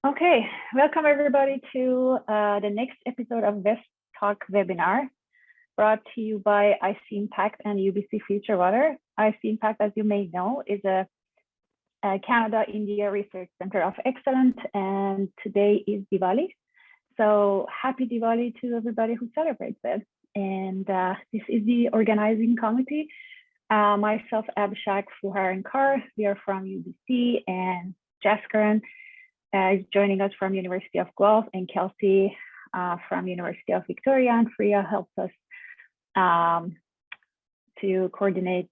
Okay, welcome everybody to the next episode of WESTalk webinar, brought to you by IC Impact and UBC Future Water. IC Impact, as you may know, is a Canada-India Research Center of Excellence, and today is Diwali. So happy Diwali to everybody who celebrates it. And this is the organizing committee. Myself, Abhishek, Fuhar, and Kar, we are from UBC, and Jaskaran is joining us from University of Guelph, and Kelsey from University of Victoria, and Freya helps us to coordinate,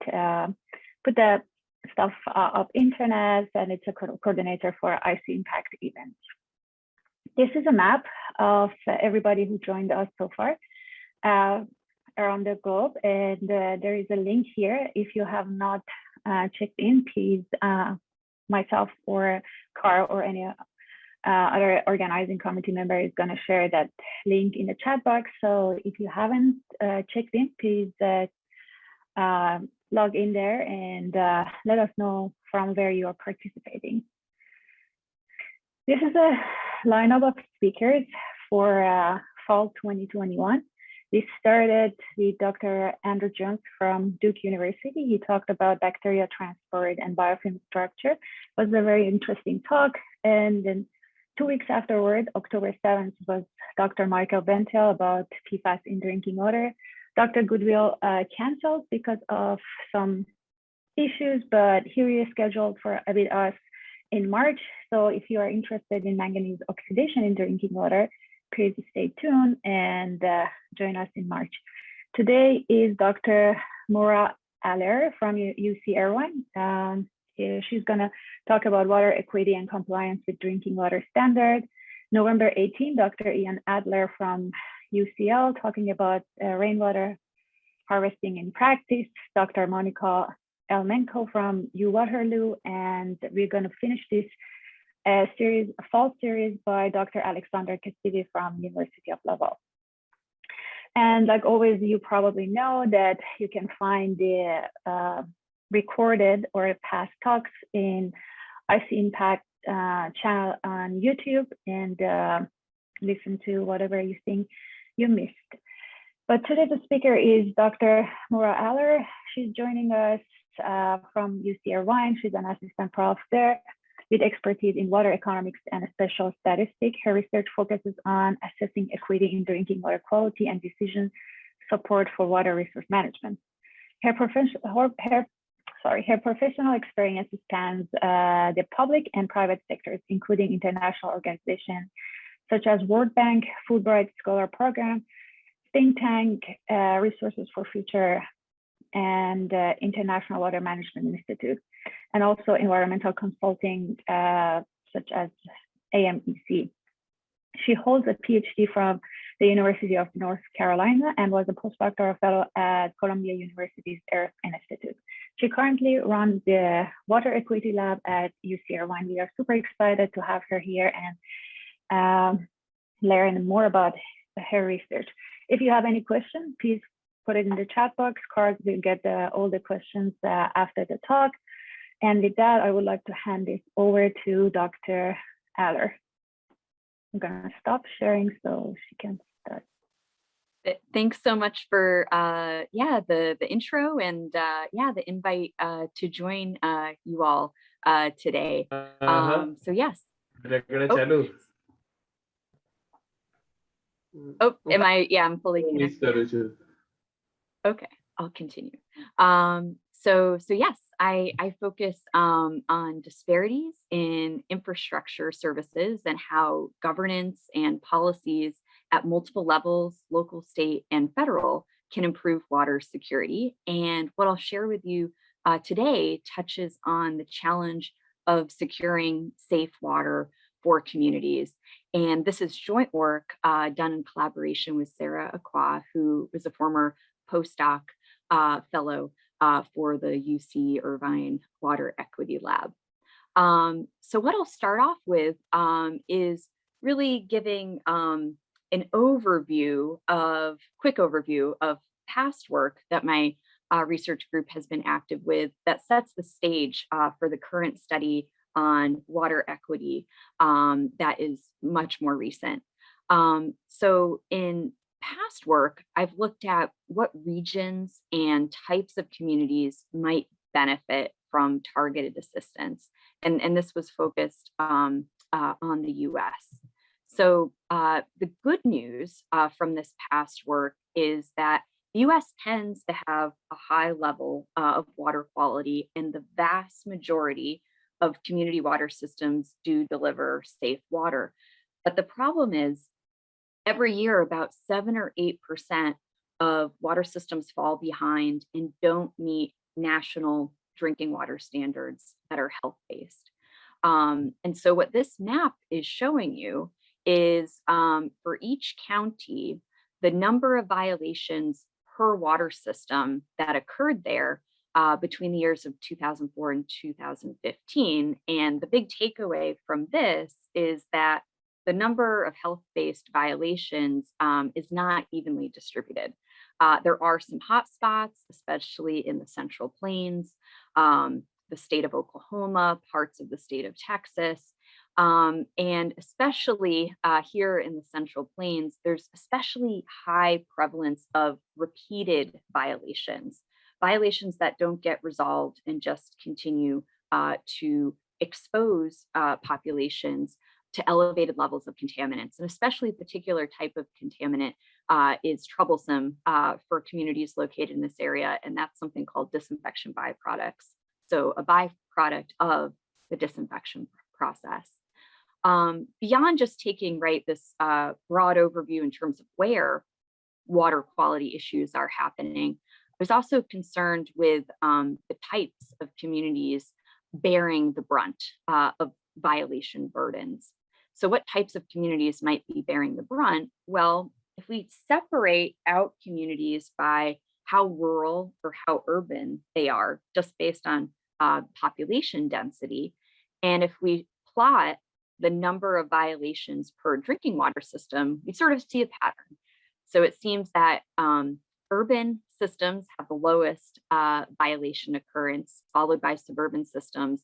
put the stuff up internet, and it's a coordinator for IC Impact event. This is a map of everybody who joined us so far around the globe, and there is a link here. If you have not checked in, please myself or Kar or any other organizing committee member is going to share that link in the chat box. So if you haven't checked in, please log in there and let us know from where you are participating. This is a lineup of speakers for fall 2021. We started with Dr. Andrew Jones from Duke University. He talked about bacteria transport and biofilm structure. It was a very interesting talk. And then 2 weeks afterward, October 7th, was Dr. Michael Bentel about PFAS in drinking water. Dr. Goodwill canceled because of some issues, but he rescheduled with us in March. So if you are interested in manganese oxidation in drinking water, please stay tuned and join us in March. Today is Dr. Maura Allaire from UC Irvine. She's going to talk about water equity and compliance with drinking water standard. November 18, Dr. Ian Adler from UCL talking about rainwater harvesting in practice. Dr. Monica Elmenko from U Waterloo, and we're going to finish this series, a fall series by Dr. Alexander Cassidy from University of Laval. And like always, you probably know that you can find the recorded or past talks in IC Impact channel on YouTube, and listen to whatever you think you missed. But today the speaker is Dr. Maura Allaire. She's joining us from UC Irvine. She's an assistant prof there with expertise in water economics and special statistics. Her research focuses on assessing equity in drinking water quality and decision support for water resource management. Her professional experience spans the public and private sectors, including international organizations such as World Bank, Fulbright Scholar Program, think tank, Resources for Future, and International Water Management Institute, and also environmental consulting such as AMEC. She holds a PhD from the University of North Carolina and was a postdoctoral fellow at Columbia University's Irvine Institute. She currently runs the Water Equity Lab at UC Irvine. We are super excited to have her here and learn more about her research. If you have any questions, please put it in the chat box. Cards will get all the questions after the talk. And with that, I would like to hand this over to Dr. Allaire. I'm gonna stop sharing so she can start. Thanks so much for the intro and the invite to join you all today. So yes. Am I? Yeah, I'm fully connected. Okay, I'll continue. So yes, I focus on disparities in infrastructure services and how governance and policies at multiple levels, local, state, and federal, can improve water security. And what I'll share with you today touches on the challenge of securing safe water for communities. And this is joint work done in collaboration with Sarah Acquah, who is a former postdoc fellow for the UC Irvine Water Equity Lab. So what I'll start off with is really giving an quick overview of past work that my research group has been active with that sets the stage for the current study on water equity that is much more recent. So in past work, I've looked at what regions and types of communities might benefit from targeted assistance. And this was focused on the US. So the good news from this past work is that the US tends to have a high level of water quality, and the vast majority of community water systems do deliver safe water. But the problem is, every year, about 7 or 8% of water systems fall behind and don't meet national drinking water standards that are health-based. And so what this map is showing you is for each county, the number of violations per water system that occurred there between the years of 2004 and 2015. And the big takeaway from this is that the number of health-based violations is not evenly distributed. There are some hotspots, especially in the Central Plains, the state of Oklahoma, parts of the state of Texas, and especially here in the Central Plains, there's especially high prevalence of repeated violations that don't get resolved and just continue to expose populations to elevated levels of contaminants. And especially a particular type of contaminant is troublesome for communities located in this area, and that's something called disinfection byproducts. So a byproduct of the disinfection process. Beyond just taking this broad overview in terms of where water quality issues are happening, I was also concerned with the types of communities bearing the brunt of violation burdens. So what types of communities might be bearing the brunt? Well, if we separate out communities by how rural or how urban they are, just based on population density, and if we plot the number of violations per drinking water system, we sort of see a pattern. So it seems that urban systems have the lowest violation occurrence, followed by suburban systems.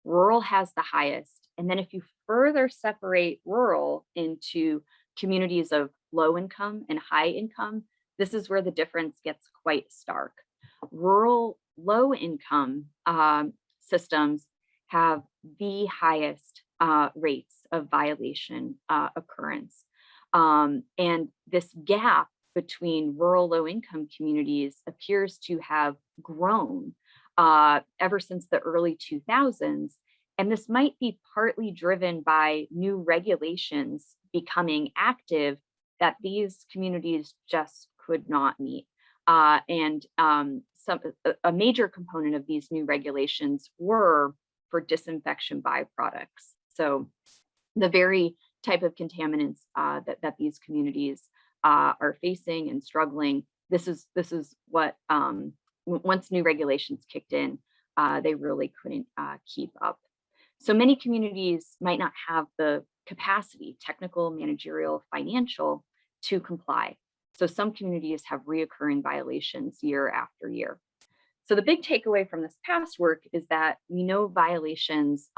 Rural has the highest. And then if you further separate rural into communities of low income and high income, this is where the difference gets quite stark. Rural low income systems have the highest rates of violation occurrence. And this gap between rural low income communities appears to have grown ever since the early 2000s. And this might be partly driven by new regulations becoming active that these communities just could not meet. And a major component of these new regulations were for disinfection byproducts. So the very type of contaminants that these communities are facing and struggling, this is what, once new regulations kicked in, they really couldn't keep up. So many communities might not have the capacity, technical, managerial, financial, to comply. So some communities have reoccurring violations year after year. So the big takeaway from this past work is that we know violations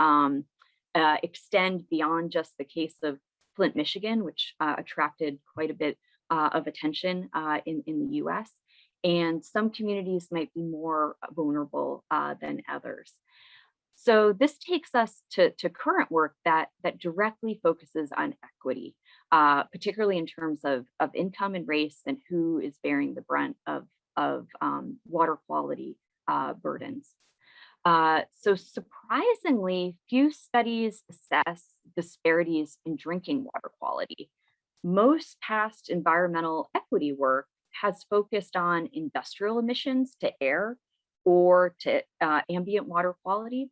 extend beyond just the case of Flint, Michigan, which attracted quite a bit of attention in the US. And some communities might be more vulnerable than others. So this takes us to current work that directly focuses on equity, particularly in terms of income and race and who is bearing the brunt of water quality burdens. So surprisingly, few studies assess disparities in drinking water quality. Most past environmental equity work has focused on industrial emissions to air or to ambient water quality.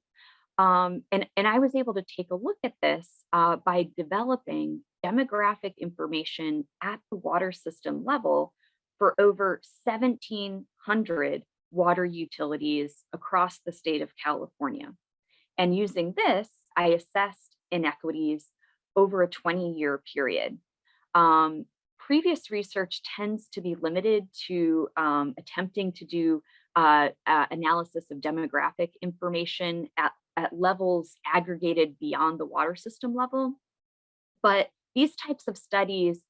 And I was able to take a look at this by developing demographic information at the water system level for over 1,700 water utilities across the state of California. And using this, I assessed inequities over a 20-year period. Previous research tends to be limited to attempting to do analysis of demographic information at at levels aggregated beyond the water system level. But these types of studies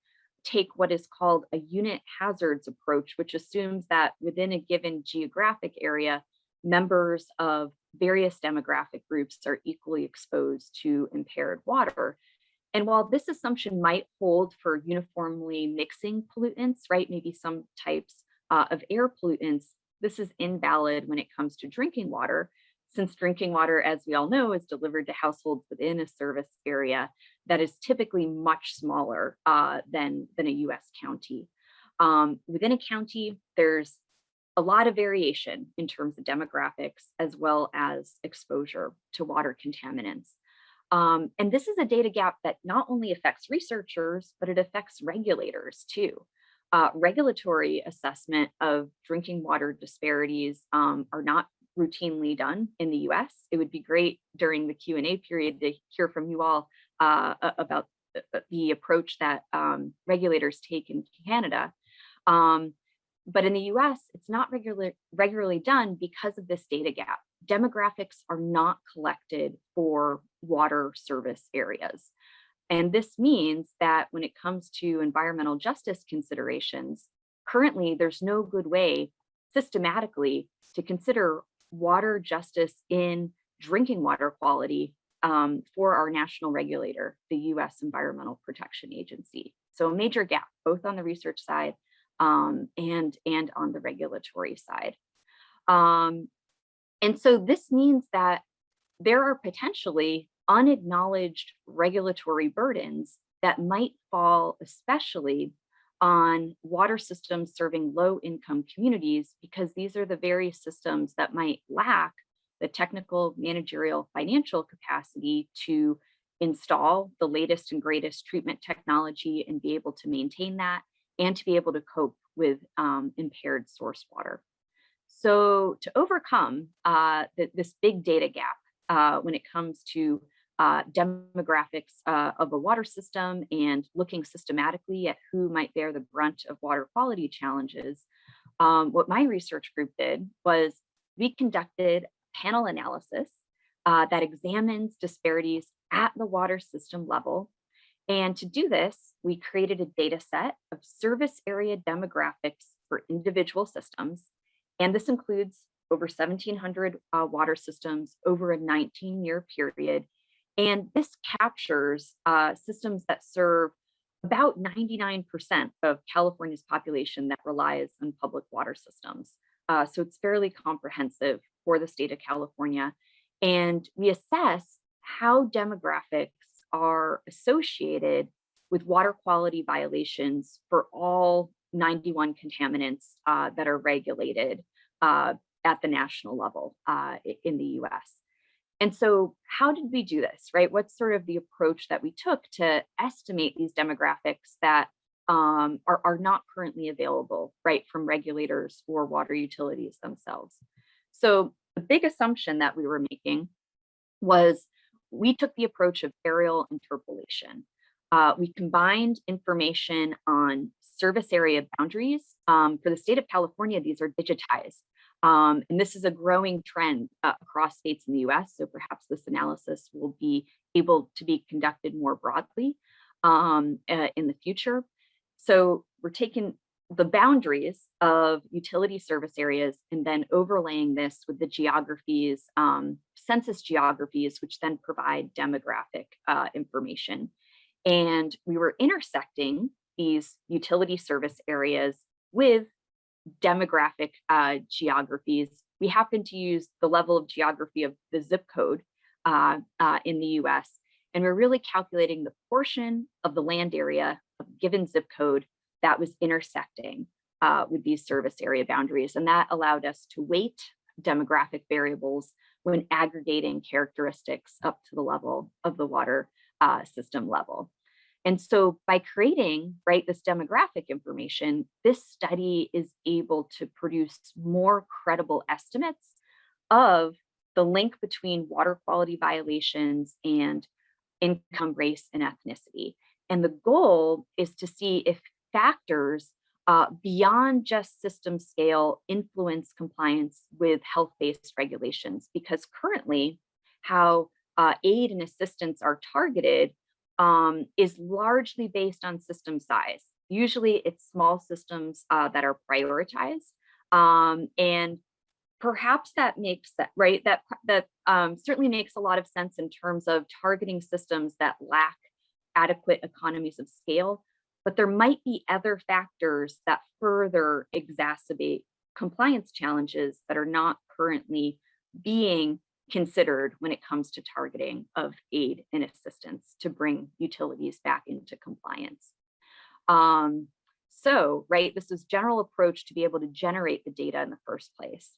take what is called a unit hazards approach, which assumes that within a given geographic area, members of various demographic groups are equally exposed to impaired water. And while this assumption might hold for uniformly mixing pollutants, right, maybe some types of air pollutants, this is invalid when it comes to drinking water, since drinking water, as we all know, is delivered to households within a service area that is typically much smaller than a US county. Within a county, there's a lot of variation in terms of demographics as well as exposure to water contaminants. And this is a data gap that not only affects researchers, but it affects regulators too. Regulatory assessment of drinking water disparities are not routinely done in the US. It would be great during the Q&A period to hear from you all about the approach that regulators take in Canada. But in the US, it's not regularly done because of this data gap. Demographics are not collected for water service areas. And this means that when it comes to environmental justice considerations, currently there's no good way systematically to consider water justice in drinking water quality for our national regulator, the US Environmental Protection Agency. So a major gap, both on the research side and on the regulatory side. And so this means that there are potentially unacknowledged regulatory burdens that might fall especially on water systems serving low-income communities, because these are the very systems that might lack the technical, managerial, financial capacity to install the latest and greatest treatment technology and be able to maintain that and to be able to cope with impaired source water. So to overcome this big data gap when it comes to demographics of a water system and looking systematically at who might bear the brunt of water quality challenges, what my research group did was we conducted panel analysis that examines disparities at the water system level. And to do this, we created a data set of service area demographics for individual systems. And this includes over 1,700 water systems over a 19-year period. And this captures systems that serve about 99% of California's population that relies on public water systems. So it's fairly comprehensive for the state of California. And we assess how demographics are associated with water quality violations for all 91 contaminants that are regulated at the national level in the US. And so how did we do this, right? What's sort of the approach that we took to estimate these demographics that are not currently available, right, from regulators or water utilities themselves? So the big assumption that we were making was we took the approach of aerial interpolation. We combined information on service area boundaries. For the state of California, these are digitized. And this is a growing trend across states in the US. So perhaps this analysis will be able to be conducted more broadly in the future. So we're taking the boundaries of utility service areas and then overlaying this with the geographies, census geographies, which then provide demographic information. And we were intersecting these utility service areas with demographic geographies. We happen to use the level of geography of the zip code in the US. And we're really calculating the portion of the land area of a given zip code that was intersecting with these service area boundaries. And that allowed us to weight demographic variables when aggregating characteristics up to the level of the water system level. And so by creating, right, this demographic information, this study is able to produce more credible estimates of the link between water quality violations and income, race, and ethnicity. And the goal is to see if factors beyond just system scale influence compliance with health-based regulations, because currently how aid and assistance are targeted is largely based on system size. Usually it's small systems that are prioritized. And perhaps that makes sense, right? That certainly makes a lot of sense in terms of targeting systems that lack adequate economies of scale, but there might be other factors that further exacerbate compliance challenges that are not currently being considered when it comes to targeting of aid and assistance to bring utilities back into compliance. So, right, this was general approach to be able to generate the data in the first place.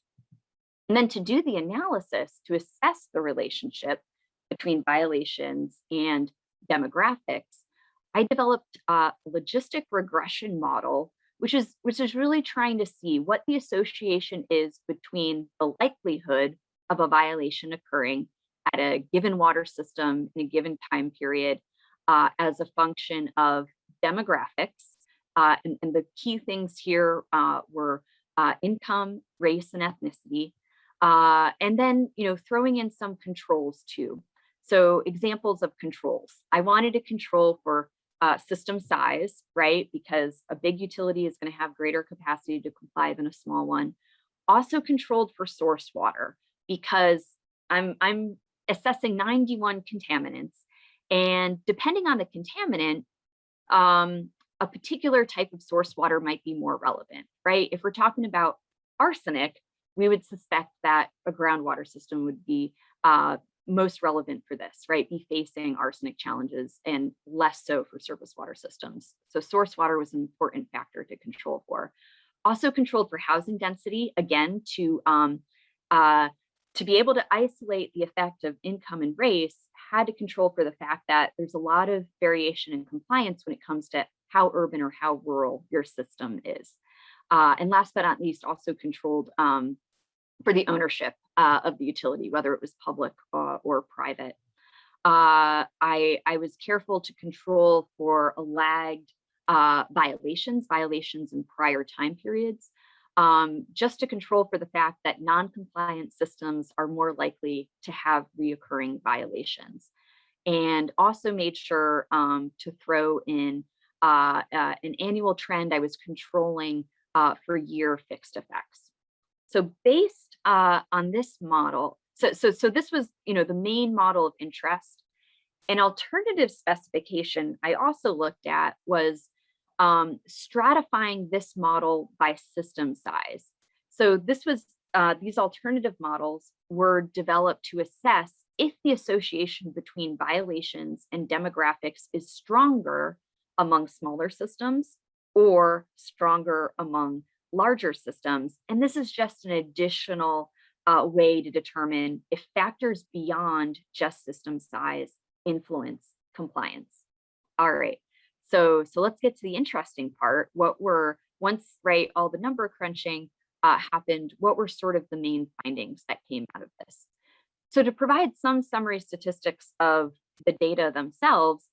And then to do the analysis to assess the relationship between violations and demographics, I developed a logistic regression model, which is really trying to see what the association is between the likelihood of a violation occurring at a given water system in a given time period as a function of demographics. And the key things here were income, race, and ethnicity. And then, throwing in some controls too. So examples of controls. I wanted to control for system size, right? Because a big utility is going to have greater capacity to comply than a small one. Also controlled for source water, because I'm assessing 91 contaminants. And depending on the contaminant, a particular type of source water might be more relevant, right? If we're talking about arsenic, we would suspect that a groundwater system would be most relevant for this, right? Be facing arsenic challenges, and less so for surface water systems. So source water was an important factor to control for. Also controlled for housing density, again, to be able to isolate the effect of income and race, had to control for the fact that there's a lot of variation in compliance when it comes to how urban or how rural your system is. And last but not least, also controlled for the ownership of the utility, whether it was public or private. I was careful to control for lagged violations in prior time periods, just to control for the fact that non-compliant systems are more likely to have reoccurring violations. And also made sure to throw in an annual trend. I was controlling for year fixed effects. So based on this model, so this was, the main model of interest. An alternative specification I also looked at was stratifying this model by system size. So this was these alternative models were developed to assess if the association between violations and demographics is stronger among smaller systems or stronger among larger systems. And this is just an additional way to determine if factors beyond just system size influence compliance. All right, so let's get to the interesting part. Once all the number crunching happened, what were sort of the main findings that came out of this? So to provide some summary statistics of the data themselves,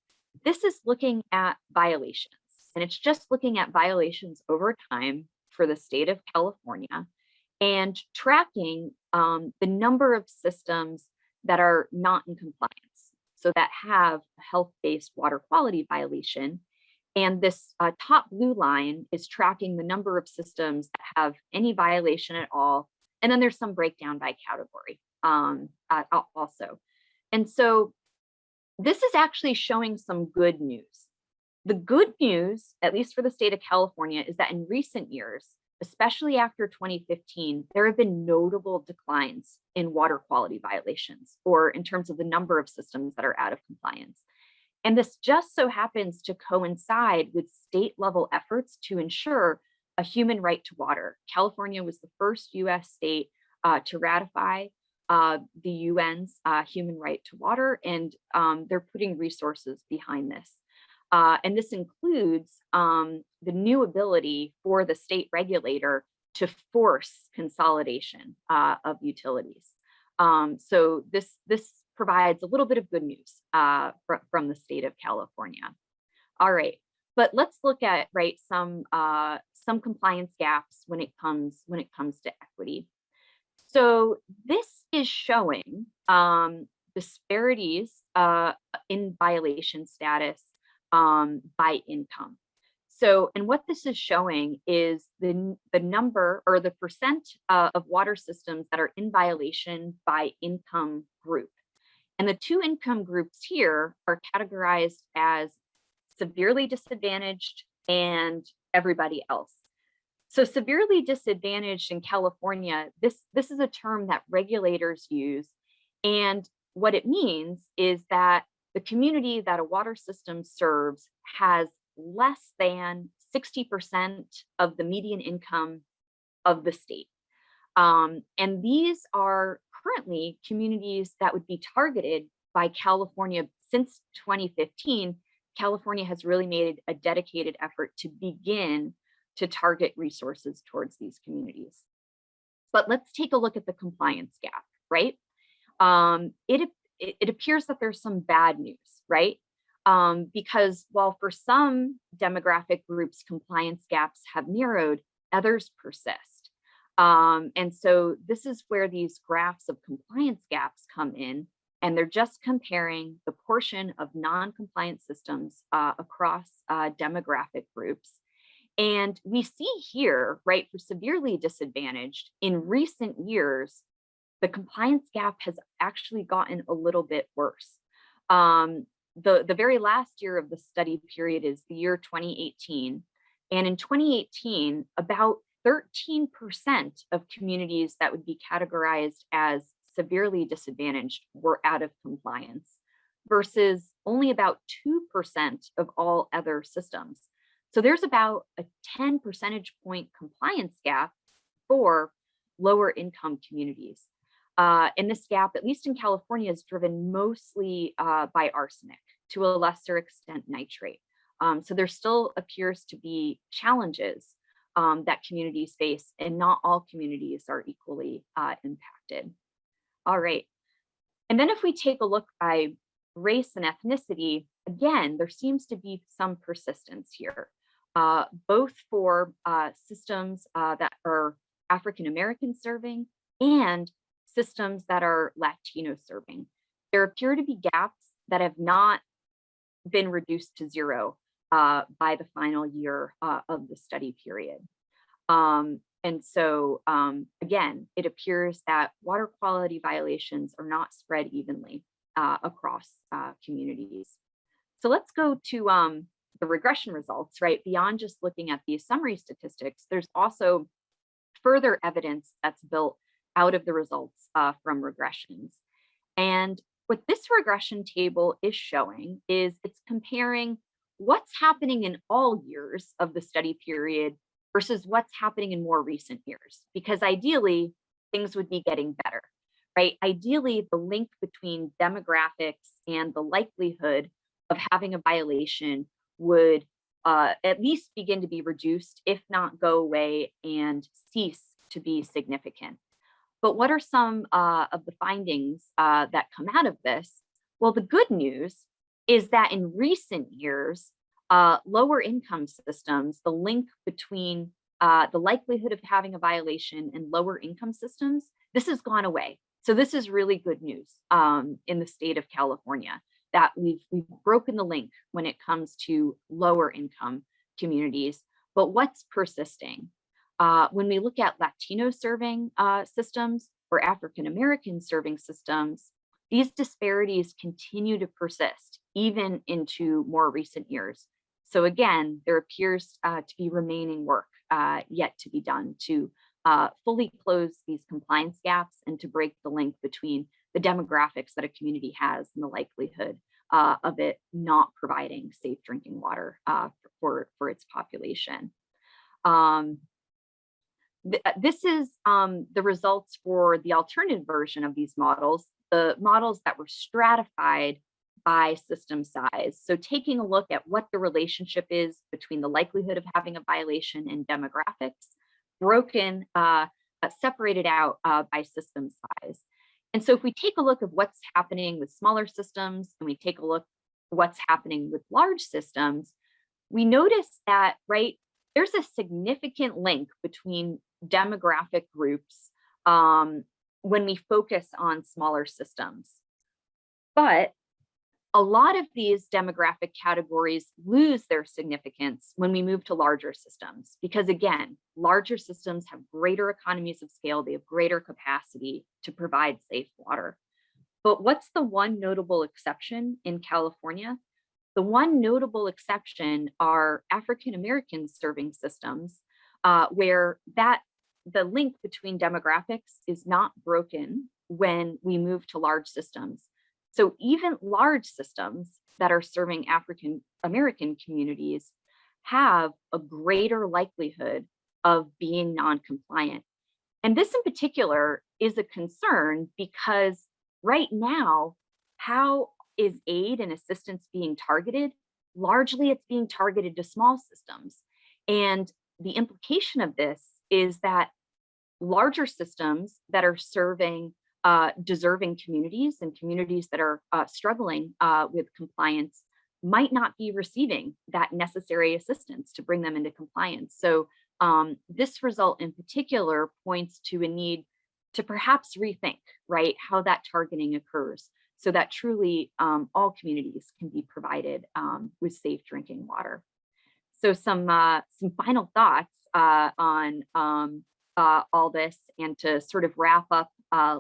this is looking at violations, and it's just looking at violations over time for the state of California and tracking the number of systems that are not in compliance, so that have a health-based water quality violation. And this top blue line is tracking the number of systems that have any violation at all. And then there's some breakdown by category also. And so this is actually showing some good news. The good news, at least for the state of California, is that in recent years, especially after 2015, there have been notable declines in water quality violations, or in terms of the number of systems that are out of compliance. And this just so happens to coincide with state level efforts to ensure a human right to water. California was the first US state to ratify the UN's human right to water, and they're putting resources behind this. And this includes the new ability for the state regulator to force consolidation of utilities. So this provides a little bit of good news from the state of California. All right, but let's look at some compliance gaps when it comes to equity. So this is showing disparities in violation status by income. So, and what this is showing is the number or the percent of water systems that are in violation by income group. And the two income groups here are categorized as severely disadvantaged and everybody else. So severely disadvantaged in California, this is a term that regulators use. And what it means is that the community that a water system serves has less than 60% of the median income of the state. And these are currently communities that would be targeted by California. Since 2015, California has really made a dedicated effort to begin to target resources towards these communities. But let's take a look at the compliance gap, right? It appears that there's some bad news, right? Because while for some demographic groups, compliance gaps have narrowed, others persist. And so this is where these graphs of compliance gaps come in, and they're just comparing the portion of non-compliant systems across demographic groups. And we see here, right, for severely disadvantaged, in recent years, the compliance gap has actually gotten a little bit worse. The very last year of the study period is the year 2018. And in 2018, about 13% of communities that would be categorized as severely disadvantaged were out of compliance, versus only about 2% of all other systems. So there's about a 10 percentage point compliance gap for lower income communities. And this gap, at least in California, is driven mostly by arsenic, to a lesser extent nitrate. So there still appears to be challenges that communities face, and not all communities are equally impacted. All right. And then if we take a look by race and ethnicity, again, there seems to be some persistence here, both for systems that are African American serving and systems that are Latino serving. There appear to be gaps that have not been reduced to zero by the final year of the study period. And so, again, it appears that water quality violations are not spread evenly across communities. So let's go to the regression results, right? Beyond just looking at these summary statistics, there's also further evidence that's built out of the results from regressions. And what this regression table is showing is it's comparing what's happening in all years of the study period versus what's happening in more recent years, because ideally things would be getting better, right? Ideally, the link between demographics and the likelihood of having a violation would at least begin to be reduced, if not go away and cease to be significant. But what are some of the findings that come out of this? Well, the good news is that in recent years, lower income systems, the link between the likelihood of having a violation and lower income systems, this has gone away. So this is really good news in the state of California, that we've broken the link when it comes to lower income communities. But what's persisting? When we look at Latino serving systems or African American serving systems, these disparities continue to persist even into more recent years. So again, there appears to be remaining work yet to be done to fully close these compliance gaps and to break the link between the demographics that a community has and the likelihood of it not providing safe drinking water for its population. This is the results for the alternative version of these models, the models that were stratified by system size. So taking a look at what the relationship is between the likelihood of having a violation and demographics, broken, separated out by system size. And so if we take a look at what's happening with smaller systems and we take a look at what's happening with large systems, we notice that, right, there's a significant link between demographic groups when we focus on smaller systems. But a lot of these demographic categories lose their significance when we move to larger systems, because again, larger systems have greater economies of scale, they have greater capacity to provide safe water. But what's the one notable exception in California? The one notable exception are African American serving systems, where the link between demographics is not broken when we move to large systems. So even large systems that are serving African American communities have a greater likelihood of being non-compliant. And this in particular is a concern because right now, how is aid and assistance being targeted? Largely, it's being targeted to small systems. And the implication of this is that larger systems that are serving deserving communities and communities that are struggling with compliance might not be receiving that necessary assistance to bring them into compliance. So this result in particular points to a need to perhaps rethink, right, how that targeting occurs so that truly all communities can be provided with safe drinking water. So some final thoughts on all this, and to sort of wrap up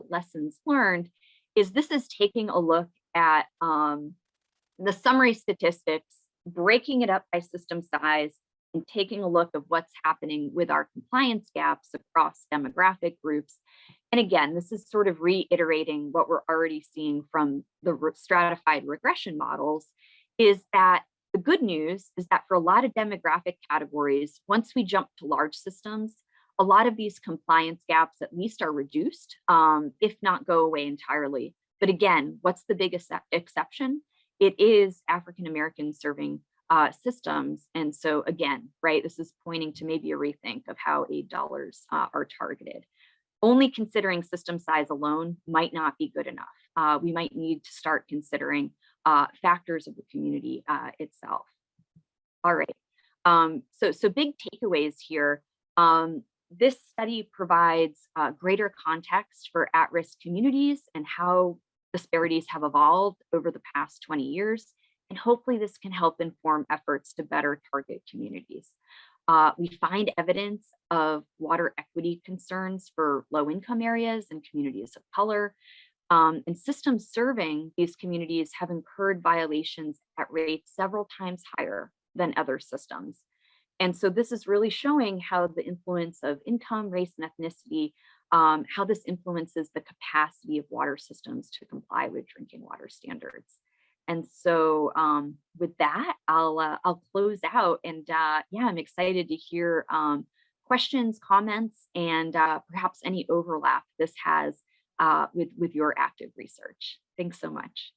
lessons learned, is this is taking a look at the summary statistics, breaking it up by system size, and taking a look of what's happening with our compliance gaps across demographic groups. And again, this is sort of reiterating what we're already seeing from the stratified regression models, is that the good news is that for a lot of demographic categories, once we jump to large systems, a lot of these compliance gaps at least are reduced, if not go away entirely. But again, what's the biggest exception? It is African American serving systems. And so again, right, this is pointing to maybe a rethink of how aid dollars are targeted. Only considering system size alone might not be good enough. We might need to start considering factors of the community itself. All right, so big takeaways here. This study provides greater context for at-risk communities and how disparities have evolved over the past 20 years. And hopefully this can help inform efforts to better target communities. We find evidence of water equity concerns for low-income areas and communities of color. And systems serving these communities have incurred violations at rates several times higher than other systems. And so this is really showing how the influence of income, race, and ethnicity, how this influences the capacity of water systems to comply with drinking water standards. And so with that, I'll close out. And yeah, I'm excited to hear questions, comments, and perhaps any overlap this has with your active research. Thanks so much.